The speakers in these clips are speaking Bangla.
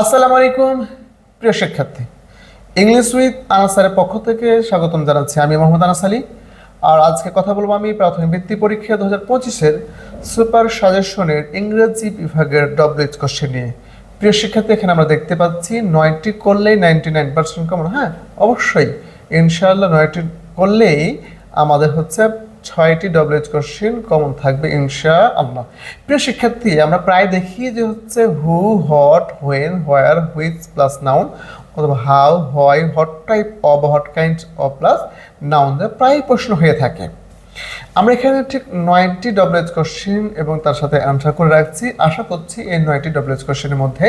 আসসালামু আলাইকুম প্রিয় শিক্ষার্থী, ইংলিশ উইথ আনাসারের পক্ষ থেকে স্বাগতম জানাচ্ছি। আমি মোহাম্মদ আনাস আলী। আর আজকে কথা বলবো আমি প্রাথমিক বৃত্তি পরীক্ষা 2025-এর সুপার সাজেশনের ইংরেজি বিভাগের ডব্লিউএইচ কোশ্চেন নিয়ে। প্রিয় শিক্ষার্থী, এখানে আমরা দেখতে পাচ্ছি 9টি করলেই 99% কমন। হ্যাঁ, অবশ্যই ইনশাআল্লাহ 9টি করলেই আমাদের হচ্ছে 6টি ডব্লিউএইচ কোশ্চেন কমন থাকবে ইনশাআল্লাহ। প্রিয় শিক্ষার্থী, আমরা প্রায় দেখি যে হচ্ছে who, what, when, where, which plus noun অথবা how, why, what type of, what kind of plus noun দিয়ে প্রায় প্রশ্ন হয়ে থাকে। আমরা এখানে ঠিক 9টি ডব্লিউএইচ কোশ্চেন এবং তার সাথে অ্যান্সার করে রাখছি। আশা করছি এই 9টি ডব্লিউএইচ কোশ্চেনের মধ্যে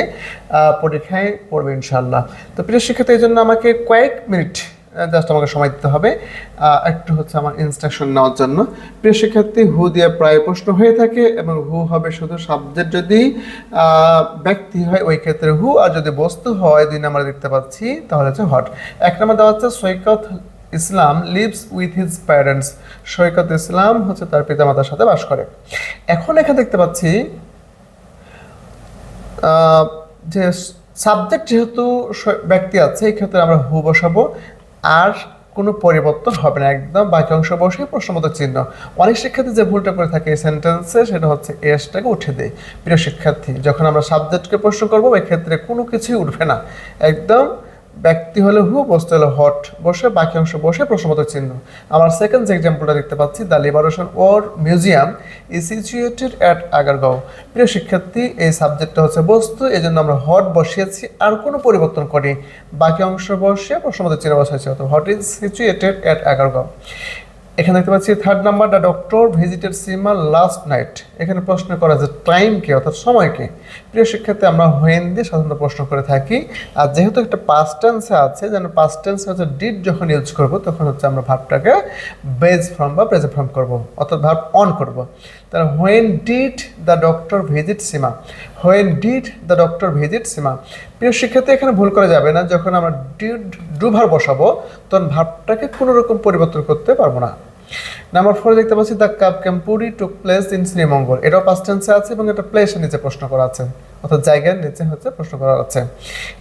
পরীক্ষায় পড়বে ইনশাআল্লাহ। তো প্রিয় শিক্ষার্থী, এই জন্য আমাকে কয়েক মিনিট জাস্ট আমাকে সময় দিতে হবে একটু হচ্ছে আমার ইনস্ট্রাকশন নেওয়ার জন্য। প্রিয় শিক্ষার্থী, হু দিয়ে প্রায় প্রশ্ন হয়ে থাকে এবং হু হবে শুধু সাবজেক্ট যদি ব্যক্তি হয় ওই ক্ষেত্রে হু, আর যদি বস্তু হয় 2 নম্বরে দেখতে পাচ্ছি তাহলে হচ্ছে হট। 1 নম্বর দেওয়া হচ্ছে সৈকত ইসলাম লিভস উইথ হিজ প্যারেন্টস। সৈকত ইসলাম হচ্ছে তার পিতামাতার সাথে বাস করে। এখন এখানে দেখতে পাচ্ছি যে সাবজেক্ট যেহেতু ব্যক্তি আছে, এই ক্ষেত্রে আমরা হু বসাবো, আর কোনো পরিবর্তন হবে না, একদম বাকি অংশ বসে প্রশ্নবোধক চিহ্ন। অনেক শিক্ষার্থী যে ভুলটা করে থাকে এই সেন্টেন্সে, সেটা হচ্ছে এসটাকে উঠে দেয়। প্রিয় শিক্ষার্থী, যখন আমরা সাবজেক্টকে প্রশ্ন করবো এই ক্ষেত্রে কোনো কিছুই উঠবে না, একদম ব্যক্তি হলে হু, বস্তু হলে হট বসে বাকি অংশ বসে প্রশ্নবোধক চিহ্ন। আমার সেকেন্ড যে এক্সাম্পলটা দেখতে পাচ্ছি, the liberation war museum is situated at Agargaon. প্রিয় শিক্ষার্থী, এই সাবজেক্টটা হচ্ছে বস্তু, এই জন্য আমরা হট বসিয়েছি, আর কোনো পরিবর্তন করি, বাকি অংশ বসে প্রশ্নবোধক চিহ্ন বসাইছি, অর্থাৎ what is situated at Agargaon. এখানে দেখতে পাচ্ছি 3rd number, the doctor visited Seema last night. এখানে প্রশ্ন করা যে টাইম কে, অর্থাৎ সময় কে। প্রিয় শিক্ষার্থী, আমরা হোয়েন দিয়ে সাধারণত প্রশ্ন করে থাকি, আর যেহেতু একটা পাস্ট টেন্সে আছে, যেন পাস্ট টেন্স হচ্ছে ডিড যখন ইউজ করব তখন হচ্ছে আমরা ভার্বটাকে বেজ ফর্ম বা প্রেজেন্ট ফর্ম করব, অর্থাৎ ভার্ব অন করব। তাহলে when did the doctor visit Seema, when did the doctor visit Seema. প্রিয় শিক্ষার্থী, এখানে ভুল করা যাবে না, যখন আমরা ডিড ডু ভার্ব বসাবো তখন ভার্বটাকে কোনো রকম পরিবর্তন করতে পারবো না। নাম্বার 4 দেখতে পাচ্ছি, the cub camporee took place in Sreemangal. এটাও পাস্ট টেন্সে আছে এবং এটা প্লেসের নিচে প্রশ্ন করা আছে, অর্থাৎ জায়গার নিচে হচ্ছে প্রশ্ন করা আছে।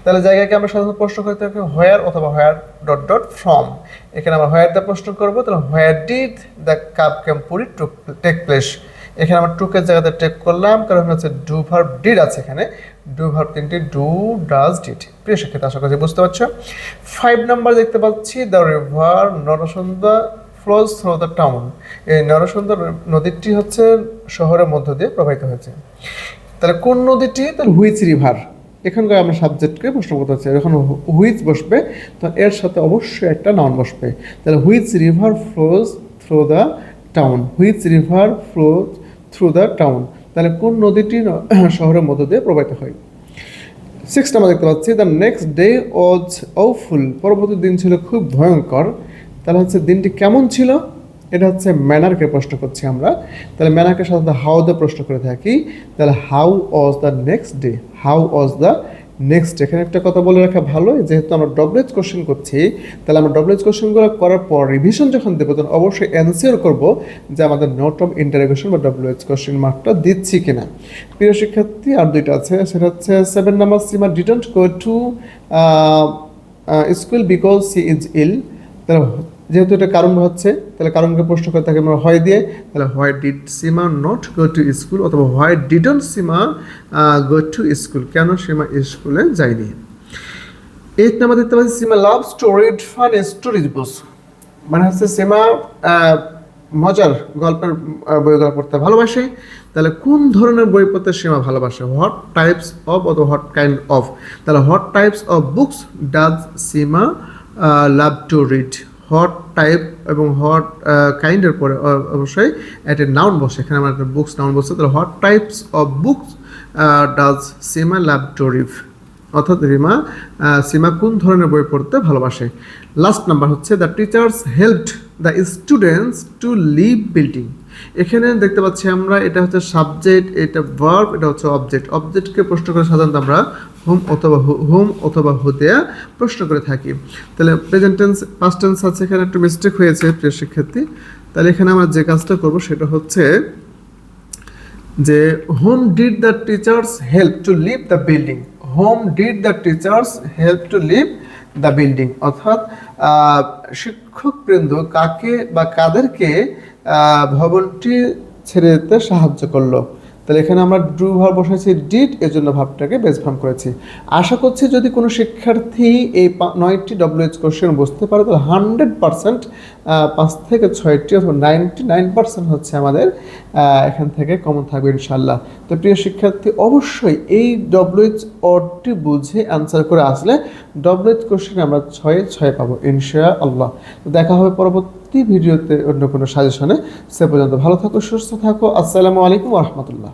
তাহলে জায়গাকে আমরা সাধারণত প্রশ্ন করতে থাকি হোয়ার অথবা হোয়ার ডট ডট ফ্রম। এখানে আমরা হোয়ার দিয়ে প্রশ্ন করবো, তাহলে where did the cub camporee took take place. এখানে আমরা টুকের জায়গাতে টেক করলাম, কারণ হচ্ছে ডু ভার্ব ডিড আছে, এখানে ডু ভার্ব 3টি, ডু, ডাজ, ডিড। প্রিয় শিক্ষার্থী, আশা করছি বুঝতে পারছো। 5 নাম্বার দেখতে পাচ্ছি, the river Narsunda flows through the town. এই নরসুন্দর নদীটি হচ্ছে শহরের মধ্য দিয়ে প্রবাহিত হয়েছে। তাহলে কোন নদীটি? তাহলে হুইচ রিভার। এখানকার আমরা সাবজেক্টকে প্রশ্ন করতে হচ্ছে, যখন হুইচ বসবে তখন এর সাথে অবশ্যই একটা নাউন বসবে। তাহলে which river flows through the town, which river flows through the town. তাহলে কোন নদীটি শহরের মধ্য দিয়ে প্রবাহিত হয়। 6 নাম্বার দেখতে পাচ্ছি, the next day was awful. পরবর্তী দিন ছিল খুব ভয়ঙ্কর। তাহলে হচ্ছে দিনটি কেমন ছিল, এটা হচ্ছে ম্যানারকে প্রশ্ন করছি আমরা। তাহলে ম্যানারকে সাধারণত হাউ দ্য প্রশ্ন করে থাকি। তাহলে how was the next day, how was the next. এখানে একটা কথা বলে রাখা ভালো, যেহেতু আমরা ডব্লিউএইচ কোশ্চেন করছি, তাহলে আমরা ডব্লিউএইচ কোশ্চেনগুলো করার পর রিভিশন যখন দেবো তখন অবশ্যই এনসিওর করবো যে আমাদের নোট অফ ইন্টারোগেশন বা ডব্লিউএইচ কোশ্চেন মার্কটা দিচ্ছি কিনা। প্রিয় শিক্ষার্থী, আর 2টা আছে, সেটা হচ্ছে 7 number, Seema didn't go to school because she is ill. তাহলে যেহেতু এটা কারণ হচ্ছে, তাহলে কারণকে প্রশ্ন করে থাকে আমরা হয় দিয়ে। তাহলে why did Seema not go to school, অথবা why didn't Seema go to school, কেন সীমা স্কুলে যায়নি। 8 নাম্বার দেখতে পাচ্ছি, Seema loves to read fun stories books. মানে হচ্ছে সীমা মজার গল্পের বইগুলো পড়তে ভালোবাসে। তাহলে কোন ধরনের বই পড়তে সীমা ভালোবাসে? হোয়াট টাইপস অফ অথবা হোয়াট কাইন্ড অফ। তাহলে what types of books does Seema love to read. What type এবং হট কাইন্ডের পরে অবশ্যই একটা নাউন বসে, এখানে আমার একটা বুকস নাউন বসে। তাহলে what types of books does Seema love to read, অর্থাৎ সীমা কোন ধরনের বই পড়তে ভালোবাসে। লাস্ট নাম্বার হচ্ছে, the teachers helped the students to leave building. এখানে দেখতে পাচ্ছি আমরা, এটা হচ্ছে সাবজেক্ট, এটা ভার্ব, এটা হচ্ছে অবজেক্ট। অবজেক্টকে প্রশ্ন করে সাধারণত আমরা হোম অথবা হু দেয়া প্রশ্ন করে থাকি। তাহলে প্রেজেন্ট টেন্স, পাস্ট টেন্স আছে, এখানে একটু মিস্টেক হয়েছে প্রিয় শিক্ষার্থী। তাহলে এখানে আমরা যে কাজটা করবো সেটা হচ্ছে যে whom did the teachers help to leave the building. Whom did the teachers help to leave the building, অর্থাৎ শিক্ষকবৃন্দ কাকে বা কাদেরকে ভবনটি ছেড়ে যেতে সাহায্য করলো। তাহলে এখানে আমরা ডু ভার্ব বসাইছি ডিড, এর জন্য ভাবটাকে বেস ফর্ম করেছি। আশা করছি যদি কোনো শিক্ষার্থী এই 9টি WH কোশ্চেন বুঝতে পারে তাহলে 100% 5 থেকে 6টি অথবা 99% হচ্ছে আমাদের এখান থেকে কমন থাকবে ইনশাল্লাহ। তো প্রিয় শিক্ষার্থী, অবশ্যই এই WH অর্ডটি বুঝে অ্যান্সার করে আসলে WH কোশ্চেন আমরা 6-6 পাবো ইনশাআল্লাহ। তো দেখা হবে পরবর্তী ভিডিওতে অন্য কোনো সাজেশনে। সে পর্যন্ত ভালো থাকো, সুস্থ থাকো। আসসালামু আলাইকুম ওয়া রাহমাতুল্লাহ।